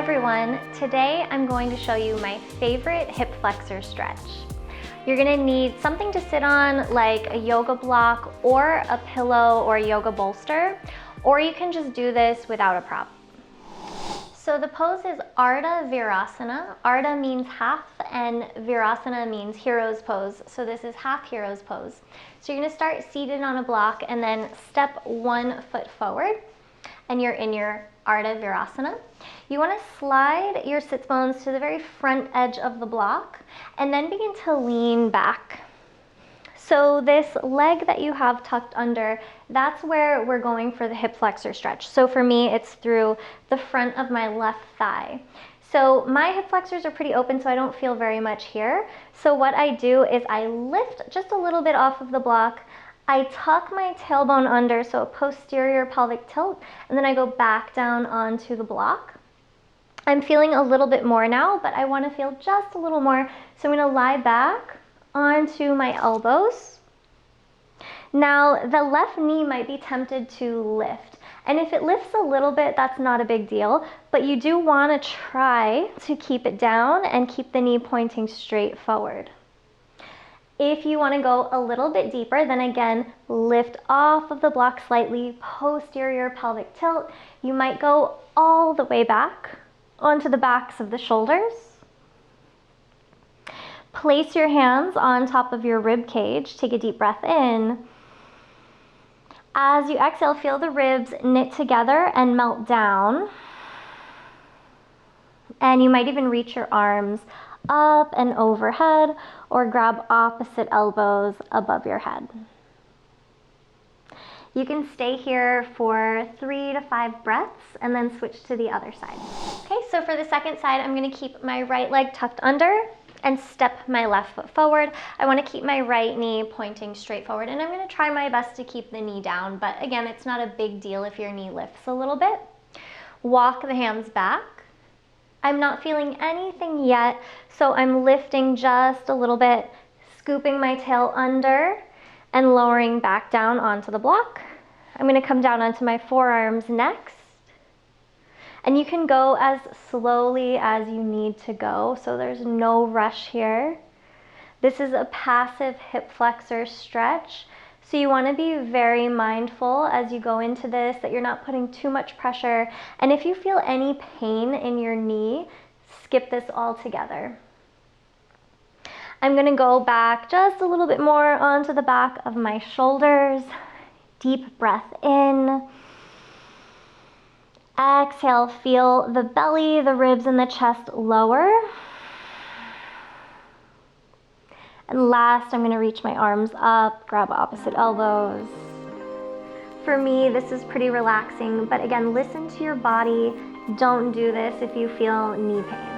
everyone, today I'm going to show you my favorite hip flexor stretch. You're gonna need something to sit on like a yoga block or a pillow or a yoga bolster, or you can just do this without a prop. So the pose is Ardha Virasana. Ardha means half and Virasana means hero's pose. So this is half hero's pose. So you're gonna start seated on a block and then step 1 foot forward and you're in your Ardha Virasana. You want to slide your sits bones to the very front edge of the block and then begin to lean back. So this leg that you have tucked under, that's where we're going for the hip flexor stretch. So for me, it's through the front of my left thigh. So my hip flexors are pretty open, so I don't feel very much here. So what I do is I lift just a little bit off of the block. I tuck my tailbone under, so a posterior pelvic tilt, and then I go back down onto the block. I'm feeling a little bit more now, but I want to feel just a little more. So I'm going to lie back onto my elbows. Now, the left knee might be tempted to lift. And if it lifts a little bit, that's not a big deal, but you do want to try to keep it down and keep the knee pointing straight forward. If you want to go a little bit deeper, then again, lift off of the block slightly, posterior pelvic tilt. You might go all the way back onto the backs of the shoulders. Place your hands on top of your rib cage. Take a deep breath in. As you exhale, feel the ribs knit together and melt down. And you might even reach your arms up and overhead or grab opposite elbows above your head. You can stay here for 3 to 5 breaths and then switch to the other side. Okay, so for the second side, I'm going to keep my right leg tucked under and step my left foot forward. I want to keep my right knee pointing straight forward, and I'm going to try my best to keep the knee down, but again, it's not a big deal if your knee lifts a little bit. Walk the hands back. I'm not feeling anything yet, so I'm lifting just a little bit, scooping my tail under and lowering back down onto the block. I'm going to come down onto my forearms next. And you can go as slowly as you need to go, so there's no rush here. This is a passive hip flexor stretch, so you want to be very mindful as you go into this that you're not putting too much pressure. And if you feel any pain in your knee, skip this altogether. I'm going to go back just a little bit more onto the back of my shoulders. Deep breath in. Exhale, feel the belly, the ribs, and the chest lower. And last, I'm going to reach my arms up, grab opposite elbows. For me, this is pretty relaxing, but again, listen to your body. Don't do this if you feel knee pain.